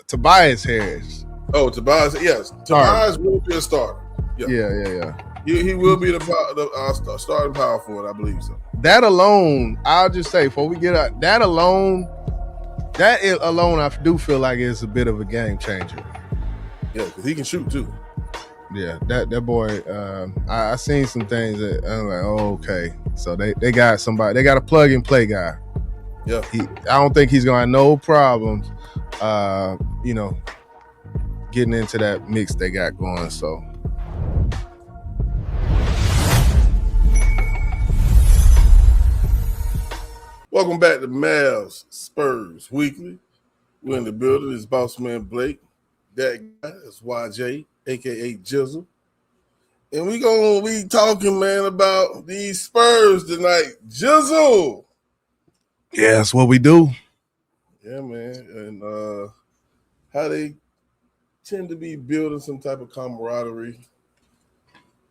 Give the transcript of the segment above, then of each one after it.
Tobias Harris. Oh, Tobias, yes. Tobias will be a starter. Yeah. He will be the starting power forward, I believe so. That alone, I'll just say, before we get out, that alone, I do feel like it's a bit of a game changer. Yeah, because he can shoot too. Yeah, that boy. I seen some things that I'm like, oh, okay. So they got somebody. They got a plug and play guy. Yeah, I don't think he's gonna have no problems. Getting into that mix they got going. So. Welcome back to Mavs-Spurs Weekly. We're in the building. It's Boss Man Blake. That guy is YJ, a.k.a. Jizzle. And we going to be talking, man, about these Spurs tonight. Jizzle! Yeah, that's what we do. Yeah, man. And how they tend to be building some type of camaraderie,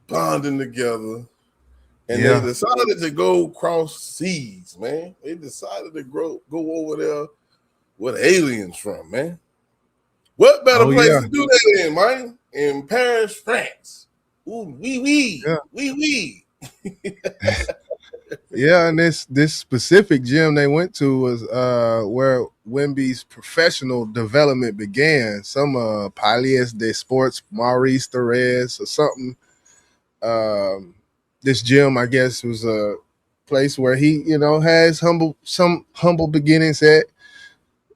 bonding together. And they decided to go cross seas, man. They decided to go over there where the aliens from, man. What better place to do that in, man? In Paris, France. Ooh, wee. Yeah, and this specific gym they went to was where Wemby's professional development began. Some Paliers de Sports Maurice Thérèse or something. This gym, I guess, was a place where he, has some humble beginnings at.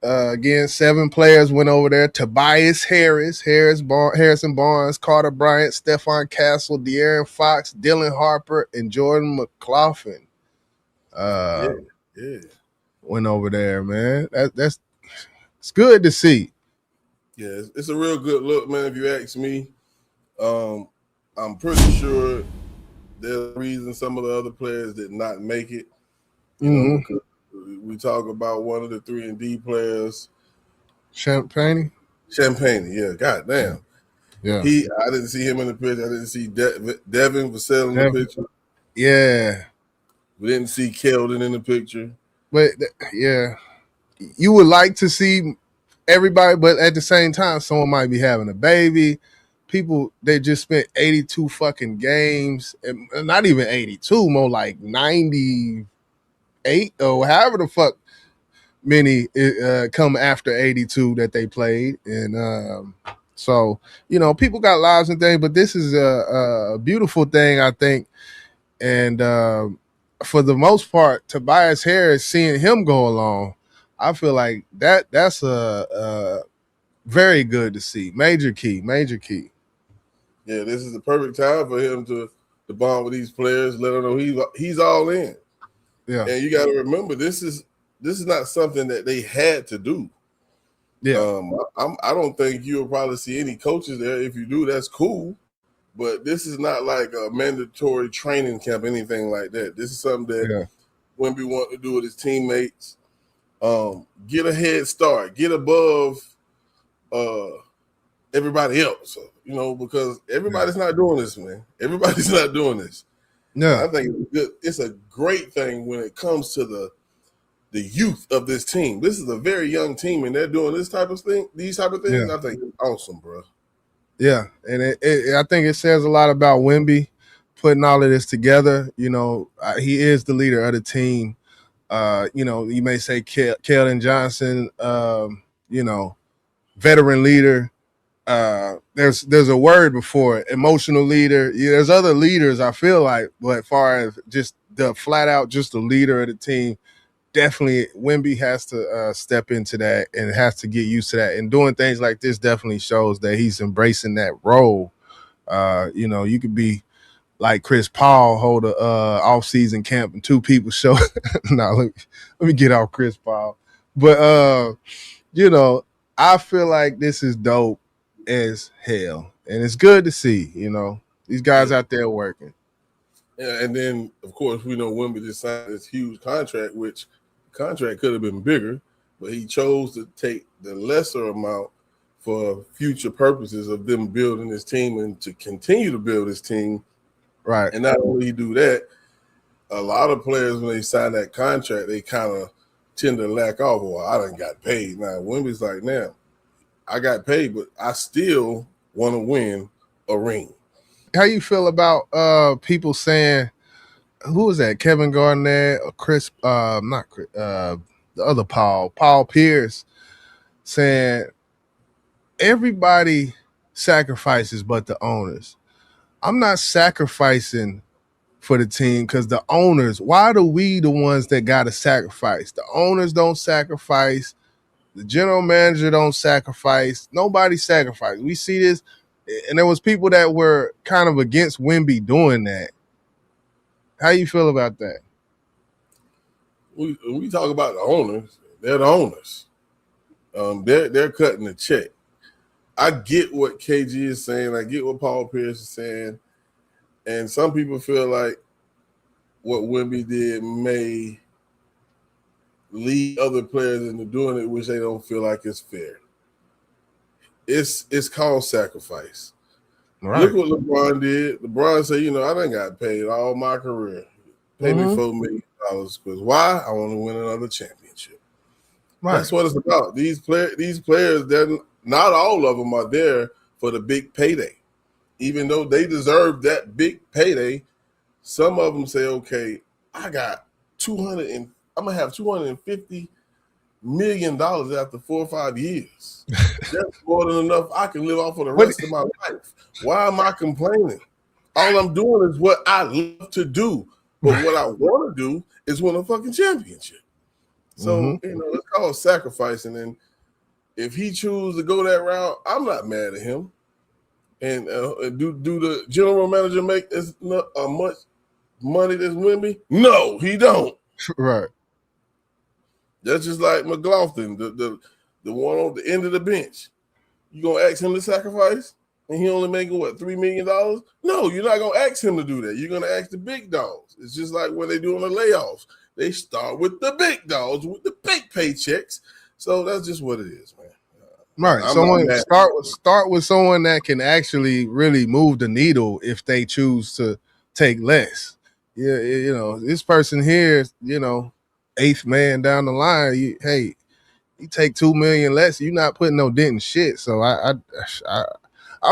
Again, 7 players went over there. Tobias Harris, Harrison Barnes, Carter Bryant, Stephon Castle, De'Aaron Fox, Dylan Harper, and Jordan McLaughlin. Went over there, man. That's it's good to see. Yeah, it's a real good look, man. If you ask me, I'm pretty sure there's a reason some of the other players did not make it. You know, because we talk about one of the 3-and-D players, Champagne. Yeah, goddamn. Yeah, I didn't see him in the picture. I didn't see Devin Vassell in the picture. Yeah, we didn't see Keldon in the picture. But you would like to see everybody, but at the same time, someone might be having a baby. People, they just spent 82 fucking games, and not even 82, more like 98 or however the fuck many come after 82 that they played. And so, people got lives and things, but this is a beautiful thing, I think. And for the most part, Tobias Harris, seeing him go along, I feel like that's a very good to see. Major key. Yeah, this is the perfect time for him to bond with these players, let them know he's all in. Yeah. And you got to remember, this is not something that they had to do. Yeah. I don't think you'll probably see any coaches there. If you do, that's cool. But this is not like a mandatory training camp, anything like that. This is something that Wemby wanted to do with his teammates. Get a head start, get above everybody else, because everybody's not doing this, man. Everybody's not doing this. No, I think it's a great thing when it comes to the youth of this team. This is a very young team, and they're doing these type of things. Yeah. I think it's awesome, bro. Yeah, and I think it says a lot about Wemby putting all of this together. He is the leader of the team. You may say Keldon Johnson, veteran leader. There's a word before it, emotional leader. Yeah, there's other leaders, I feel like, but as far as just the flat out, just the leader of the team, definitely Wemby has to step into that and has to get used to that. And doing things like this definitely shows that he's embracing that role. You could be like Chris Paul, hold a off-season camp and 2 people show. No, let me get off Chris Paul. But I feel like this is dope as hell, and it's good to see. These guys out there working. Yeah, and then of course we know Wemby just signed this huge contract, which the contract could have been bigger, but he chose to take the lesser amount for future purposes of them building this team and to continue to build this team. Right. And not only do that, a lot of players when they sign that contract, they kind of tend to lack off. Well, I done got paid. Now Wemby's like, now I got paid, but I still want to win a ring. How you feel about people saying, who was that? Kevin Garnett or Chris? Not Chris. The other Paul Pierce, saying everybody sacrifices but the owners. I'm not sacrificing for the team because the owners. Why are we the ones that got to sacrifice? The owners don't sacrifice. The general manager don't sacrifice. Nobody sacrifice. We see this, and there was people that were kind of against Wemby doing that. How you feel about that? We talk about the owners. They're the owners. They're cutting the check. I get what KG is saying. I get what Paul Pierce is saying. And some people feel like what Wemby did may lead other players into doing it, which they don't feel like it's fair. It's called sacrifice. Right. Look what LeBron did. LeBron said, I done got paid all my career. Pay me $4 million because why? I want to win another championship. Right. That's what it's about. These players, not all of them are there for the big payday. Even though they deserve that big payday, some of them say, okay, I got I'm gonna have $250 million after 4 or 5 years. That's more than enough I can live off for the rest of my life. Why am I complaining? All I'm doing is what I love to do. But what I want to do is win a fucking championship. So, it's called sacrificing. And if he chooses to go that route, I'm not mad at him. And do the general manager make as much money as Wemby? No, he don't. Right. That's just like McLaughlin, the one on the end of the bench. You gonna ask him to sacrifice, and he only making what, $3 million? No, you're not gonna ask him to do that. You're gonna ask the big dogs. It's just like when they do on the layoffs. They start with the big dogs with the big paychecks. So that's just what it is, man. Right. Someone start with someone that can actually really move the needle if they choose to take less. Yeah, this person here, eighth man down the line. You take $2 million less, you're not putting no dent in shit. So I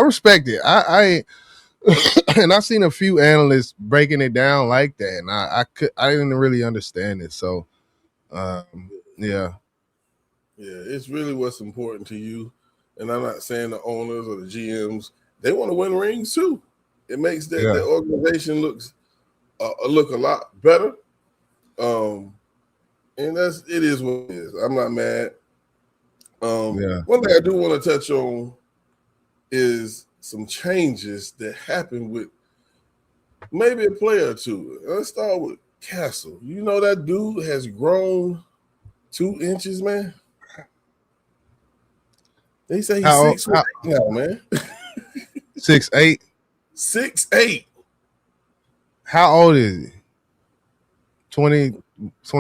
respect it. I and I've seen a few analysts breaking it down like that, and I didn't really understand it. So yeah. Yeah, it's really what's important to you. And I'm not saying the owners or the GMs, they want to win rings too. It makes the organization look a lot better. And it is what it is. I'm not mad. One thing I do want to touch on is some changes that happened with maybe a player or two. Let's start with Castle. You know that dude has grown 2 inches, man. They say he's 6'8" now, man. 6'8"? 6'8". How old is he? 20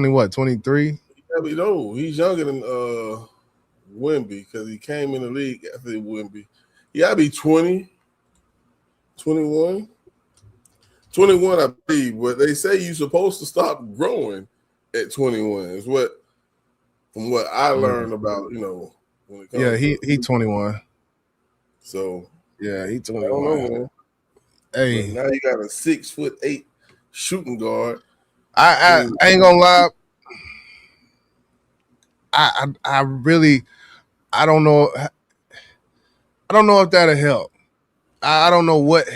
what? 23? No, he's younger than Wemby because he came in the league after Wemby. He gotta be 20, 21. 21, I believe. But they say you're supposed to stop growing at 21. Is from what I learned about, when it comes he 21. So yeah, he 21. I don't know, man. Hey, but now you got a 6'8" shooting guard. I ain't gonna lie. I really don't know. I don't know if that'll help. I don't know what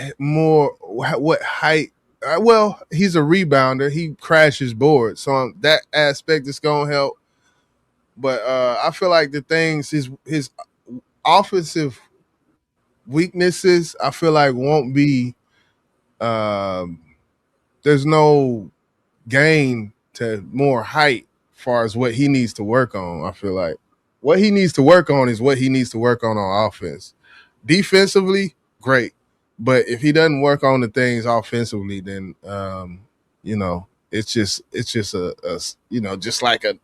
height. Well, he's a rebounder. He crashes boards, so that aspect is gonna help. But I feel like the things his offensive weaknesses, I feel like won't be. There's no gain to more height as far as what he needs to work on. I feel like what he needs to work on is what he needs to work on offense. Defensively, great. But if he doesn't work on the things offensively, then it's just a just like a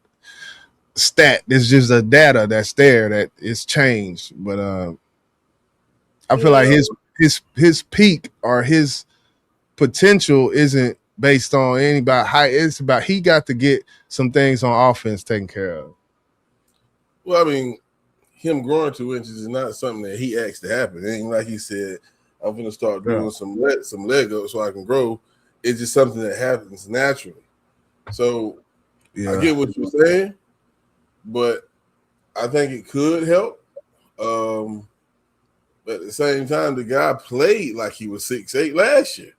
stat. It's just a data that's there that is changed. But I feel like his peak or his potential isn't based on anybody height. It's about he got to get some things on offense taken care of. Well, I mean, him growing 2 inches is not something that he asked to happen. It ain't like he said, "I'm gonna start Yeah. doing some leg up so I can grow." It's just something that happens naturally. So I Yeah. get what you're saying, but I think it could help. But at the same time, the guy played like he was 6'8" last year,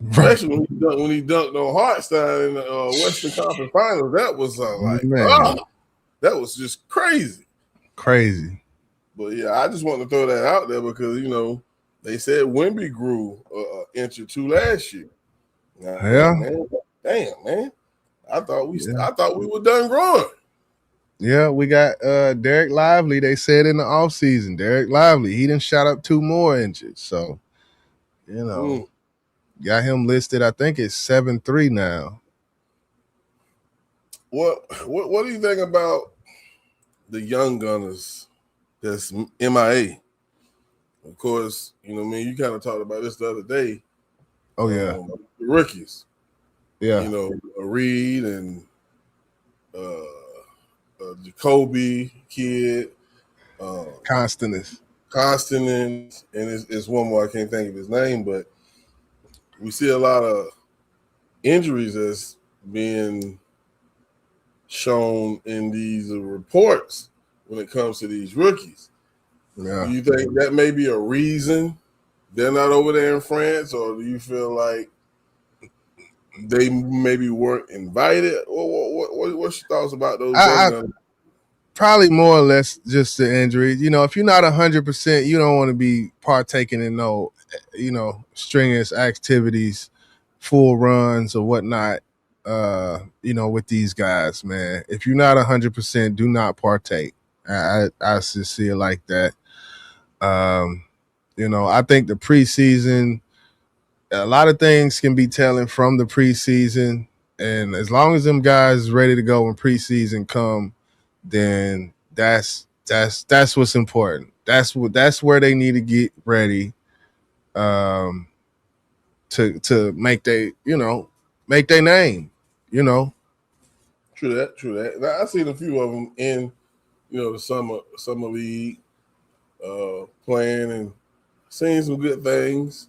Right. especially when he dunked on Hartstein in the Western Conference Finals. That was Man, that was just crazy. crazy. But yeah, I just want to throw that out there because they said Wemby grew an inch or two last year. And I Yeah. think, man, damn, man, Yeah. I thought we were done growing. Yeah, we got Derek Lively. They said in the offseason, Derek Lively, he didn't shot up 2 more inches. So, Mm. got him listed. I think it's 7'3" now. What do you think about the young gunners that's MIA? Of course, you kind of talked about this the other day. Oh yeah. The rookies, Yeah. Reed and Jacoby kid, Constantness. Constant, and it's one more I can't think of his name, but we see a lot of injuries that's being shown in these reports when it comes to these rookies. Yeah. Do you think that may be a reason they're not over there in France, or do you feel like they maybe weren't invited? What's your thoughts about those young I guns? probably more or less just the injury. If you're not 100%, you don't want to be partaking in no, strenuous activities, full runs or whatnot. With these guys, man. If you're not 100%, do not partake. I just see it like that. I think the preseason, a lot of things can be telling from the preseason, and as long as them guys ready to go when preseason come, then that's what's important. That's where they need to get ready, um, to make their name. True that, true that. Now, I've seen a few of them in the summer league playing and seen some good things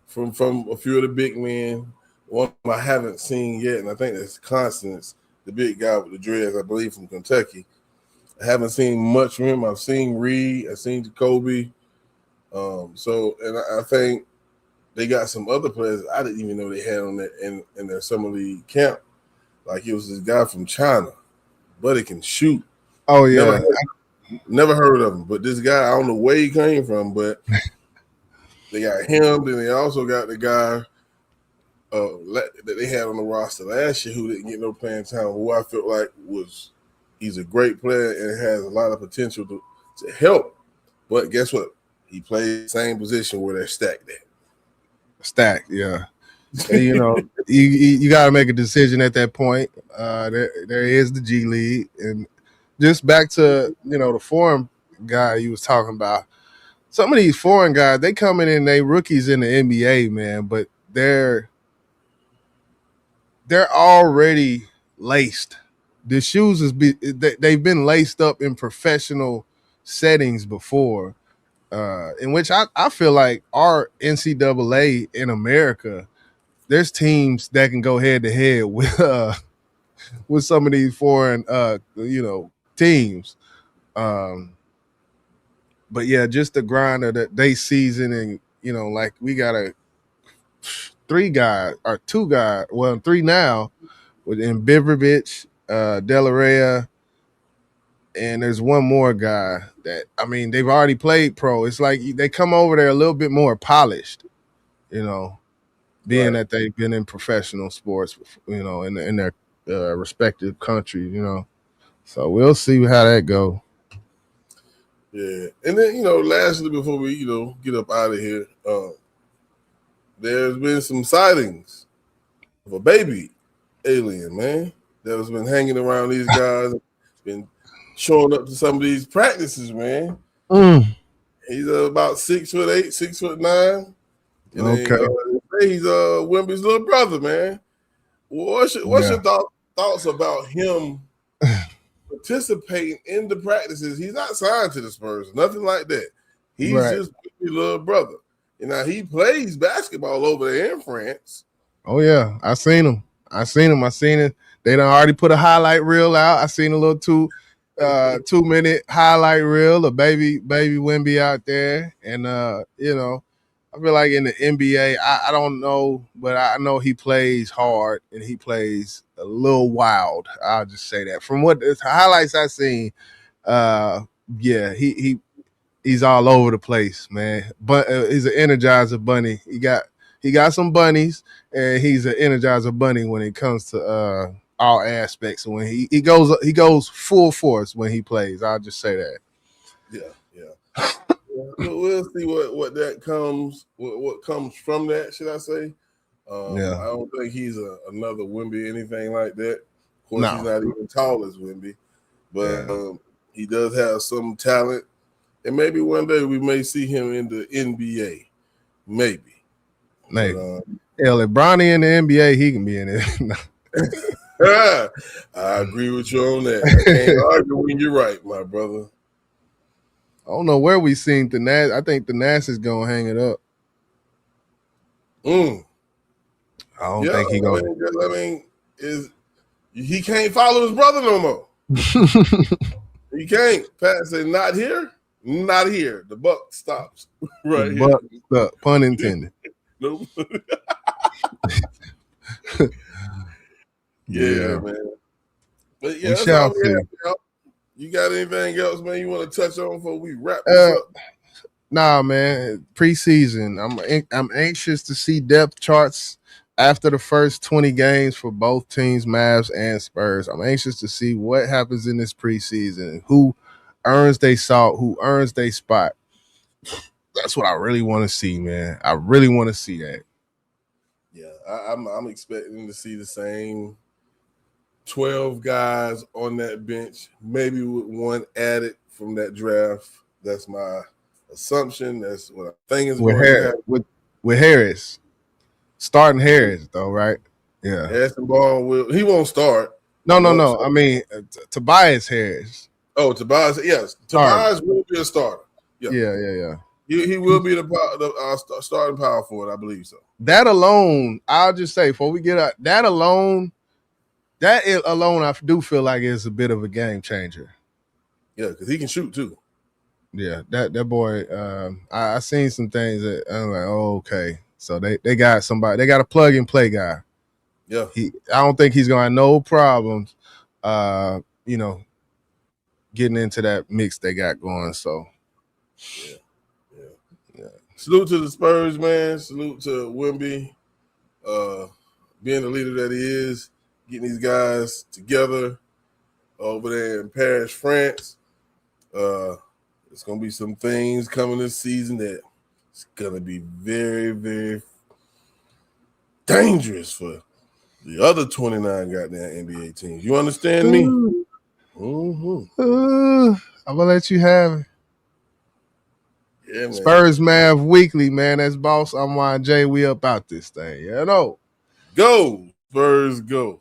from a few of the big men. One I haven't seen yet, and I think that's Constance, the big guy with the dreads, I believe from Kentucky. I haven't seen much from him. I've seen Reed, I've seen Jacoby. And I think they got some other players I didn't even know they had on that in their summer league camp. Like it was this guy from China, but he can shoot. Oh yeah, Never heard of him, but this guy, I don't know where he came from, but they got him. Then they also got the guy that they had on the roster last year who didn't get no playing time, who I felt like he's a great player and has a lot of potential to help. But guess what? He plays the same position where they're stacked at. Stack, yeah. And, you got to make a decision at that point. There is the G League, and just back to the foreign guy you was talking about. Some of these foreign guys, they coming in, they rookies in the NBA, man, but they're already laced. The shoes they've been laced up in professional settings before, in which I feel like our NCAA in America, there's teams that can go head to head with some of these foreign teams. Um, but yeah, just the grind of the day season, and like we got a two guys, well, three now within Bivrovich, Delaria, and there's one more guy that they've already played pro. It's like they come over there a little bit more polished, being Right. that they've been in professional sports, in their respective countries, So we'll see how that go. Yeah. And then, lastly, before we, get up out of here, there's been some sightings of a baby alien, man, that has been hanging around these guys, been showing up to some of these practices, man. Mm. He's about 6'8", 6'9". And Okay. he's Wemby's little brother, man. What's Yeah. your thoughts about him participating in the practices. He's not signed to the Spurs, nothing like that. He's Right. just your little brother. And now he plays basketball over there in France. Oh yeah, I seen him. I seen it. They done already put a highlight reel out. I seen a little 2 minute highlight reel of baby Wemby out there, and I feel like in the NBA, I don't know, but I know he plays hard and he plays a little wild. I'll just say that from what the highlights I seen. Uh, yeah, he's all over the place, man. But he's an energizer bunny. He got some bunnies, and he's an energizer bunny when it comes to all aspects. When he goes full force when he plays. I'll just say that. Yeah. We'll see what that comes. What comes from that? Should I say? Yeah. I don't think he's another Wemby, anything like that. Of course, No. he's not even tall as Wemby, but Yeah. he does have some talent. And maybe one day we may see him in the NBA. Maybe. Maybe. But, Hell, if Bronny in the NBA, he can be in it. I agree with you on that. I can't argue when you're right, my brother. I don't know where we seen the Nas. I think the Nas is gonna hang it up. I don't think he gonna. I mean, he can't follow his brother no more. He can't. Pat said, "Not here, not here." The buck stops right here. But pun intended. Nope. Yeah, man. But yeah, We that's shall all we see. have. You got anything else, man? You want to touch on before we wrap this up? Nah, man. Preseason. I'm anxious to see depth charts after the first 20 games for both teams, Mavs and Spurs. I'm anxious to see what happens in this preseason. Who earns their salt? Who earns their spot? That's what I really want to see, man. I really want to see that. Yeah, I'm expecting to see the same 12 guys on that bench, maybe with one added from that draft. That's my assumption. That's what I think is going to happen. With Harris. Starting Harris, though, right? Yeah. Ashton Ball he won't start. No. I mean, Tobias Harris. Oh, Tobias, yes. Tobias will be a starter. Yeah. He will be the starting power forward, I believe so. That alone, I'll just say, before we get out, that alone, I do feel like it's a bit of a game changer. Yeah, because he can shoot too. Yeah, that boy, I seen some things that I'm like, oh, okay. So they got somebody, they got a plug and play guy. Yeah. I don't think he's gonna have no problems, getting into that mix they got going. So yeah. Salute to the Spurs, man. Salute to Wemby, being the leader that he is, getting these guys together over there in Paris, France. There's gonna be some things coming this season that it's gonna be very, very dangerous for the other 29 goddamn NBA teams. You understand me? I'm gonna let you have it. Yeah, man. Spurs Mav Weekly, man. That's boss. I'm YJ. We up out this thing. Yeah, no. Go, Spurs, go.